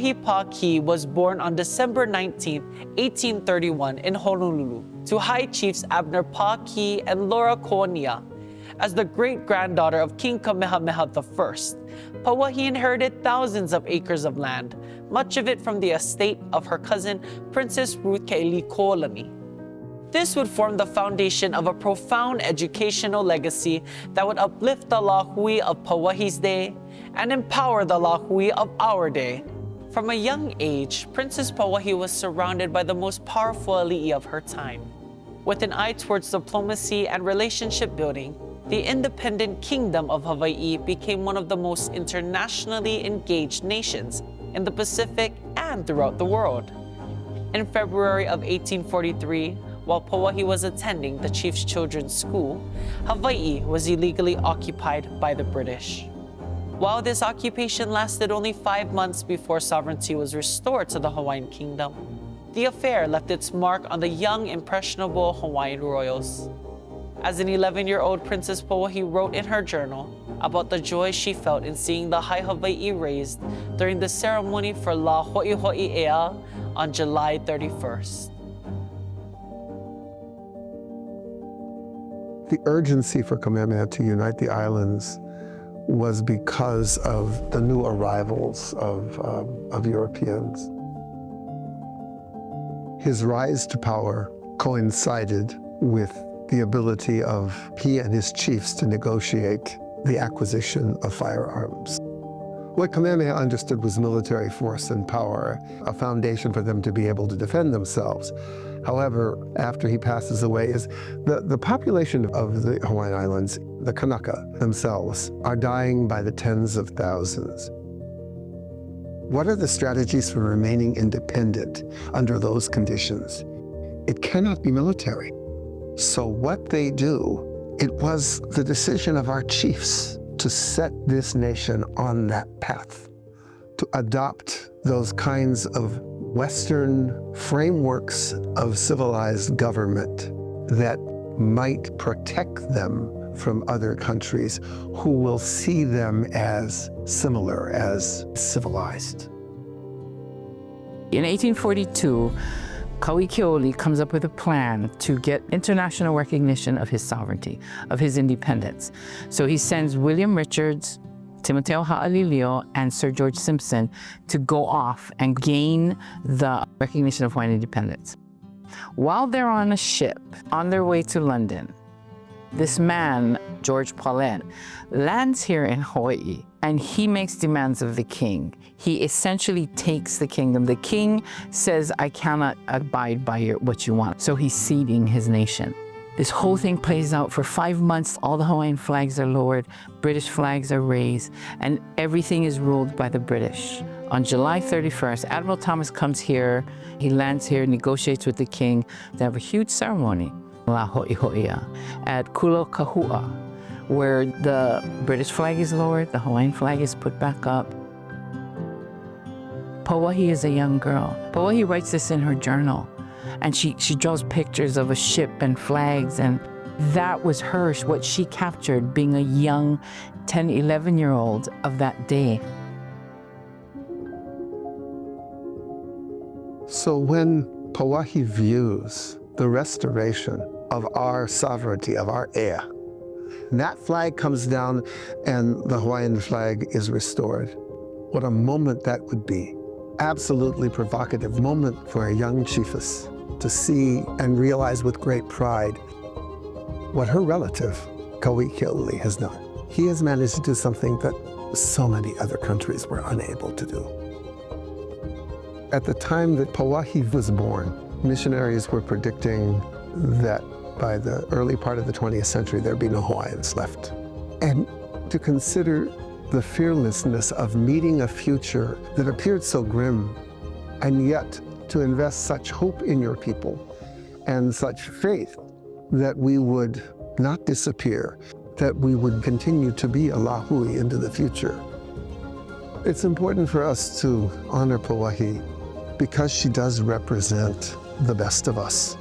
Pauahi Pāki was born on December 19, 1831 in Honolulu to High Chiefs Abner Pāki and Laura Koania. As the great-granddaughter of King Kamehameha I, Pauahi inherited thousands of acres of land, much of it from the estate of her cousin, Princess Ruth Ke'ilikoʻolani. This would form the foundation of a profound educational legacy that would uplift the lahui of Pauahi's day and empower the lahui of our day. From a young age, Princess Pauahi was surrounded by the most powerful ali'i of her time. With an eye towards diplomacy and relationship building, the independent Kingdom of Hawaiʻi became one of the most internationally engaged nations in the Pacific and throughout the world. In February of 1843, while Pauahi was attending the Chief's Children's School, Hawaii was illegally occupied by the British. While this occupation lasted only 5 months before sovereignty was restored to the Hawaiian Kingdom, the affair left its mark on the young, impressionable Hawaiian royals. As an 11-year-old, Princess Pauahi wrote in her journal about the joy she felt in seeing the High Hawaii raised during the ceremony for La Hoʻihoʻiʻea on July 31st. The urgency for Kamehameha to unite the islands was because of the new arrivals of Europeans. His rise to power coincided with the ability of he and his chiefs to negotiate the acquisition of firearms. What Kamehameha understood was military force and power, a foundation for them to be able to defend themselves. However, after he passes away, is the population of the Hawaiian Islands, the Kanaka themselves, are dying by the tens of thousands. What are the strategies for remaining independent under those conditions? It cannot be military. So what they do, it was the decision of our chiefs to set this nation on that path, to adopt those kinds of Western frameworks of civilized government that might protect them from other countries who will see them as similar, as civilized. In 1842, Kaʻiwakīloumoku comes up with a plan to get international recognition of his sovereignty, of his independence. So he sends William Richards, Timoteo Ha'alilio, and Sir George Simpson to go off and gain the recognition of Hawaiian independence. While they're on a ship on their way to London, this man, George Paulette, lands here in Hawaii, and he makes demands of the king. He essentially takes the kingdom. The king says, I cannot abide by what you want. So he's ceding his nation. This whole thing plays out for 5 months. All the Hawaiian flags are lowered, British flags are raised, and everything is ruled by the British. On July 31st, Admiral Thomas comes here, he lands here, negotiates with the king. They have a huge ceremony, La Hoʻihoʻia, at Kula, where the British flag is lowered, the Hawaiian flag is put back up. Pauahi is a young girl. Pauahi writes this in her journal, and she draws pictures of a ship and flags, and that was her, what she captured being a young 10, 11-year-old of that day. So when Pauahi views the restoration of our sovereignty, of our air, and that flag comes down and the Hawaiian flag is restored, what a moment that would be. Absolutely provocative moment for a young chiefess to see and realize with great pride what her relative, Kauʻi has done. He has managed to do something that so many other countries were unable to do. At the time that Pauahi was born, missionaries were predicting that by the early part of the 20th century, there'd be no Hawaiians left. And to consider the fearlessness of meeting a future that appeared so grim, and yet to invest such hope in your people and such faith that we would not disappear, that we would continue to be a lahui into the future. It's important for us to honor Pauahi because she does represent the best of us,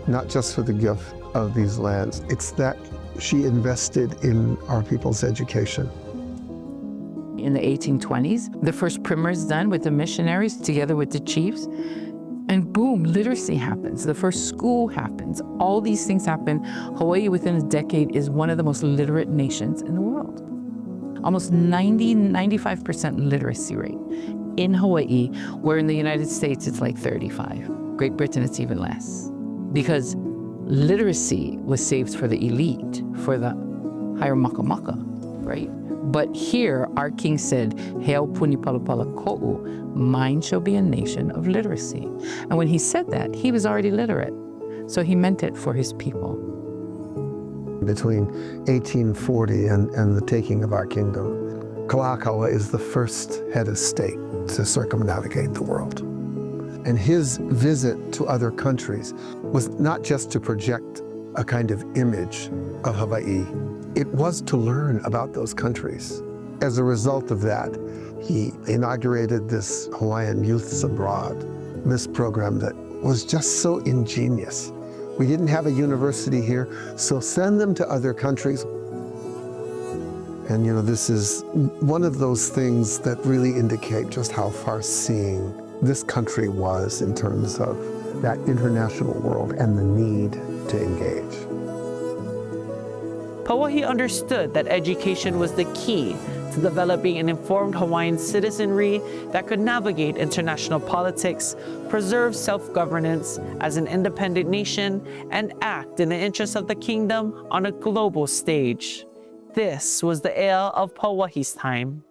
not just for the gift of these lands. It's that she invested in our people's education. in the 1820s. The first primer is done with the missionaries together with the chiefs. And boom, literacy happens. The first school happens. All these things happen. Hawaii, within a decade, is one of the most literate nations in the world. Almost 95% literacy rate in Hawaii, where in the United States, it's like 35. Great Britain, it's even less. Because literacy was saved for the elite, for the higher makamaka, right? But here, our king said, Heau puni palapala ko'u, mine shall be a nation of literacy. And when he said that, he was already literate. So he meant it for his people. Between 1840 and the taking of our kingdom, Kalakaua is the first head of state to circumnavigate the world. And his visit to other countries was not just to project a kind of image of Hawaii, it was to learn about those countries. As a result of that, he inaugurated this Hawaiian Youths Abroad, this program that was just so ingenious. We didn't have a university here, so send them to other countries. And this is one of those things that really indicate just how far-seeing this country was in terms of that international world and the need to engage. Pauahi understood that education was the key to developing an informed Hawaiian citizenry that could navigate international politics, preserve self-governance as an independent nation, and act in the interests of the kingdom on a global stage. This was the era of Pauahi's time.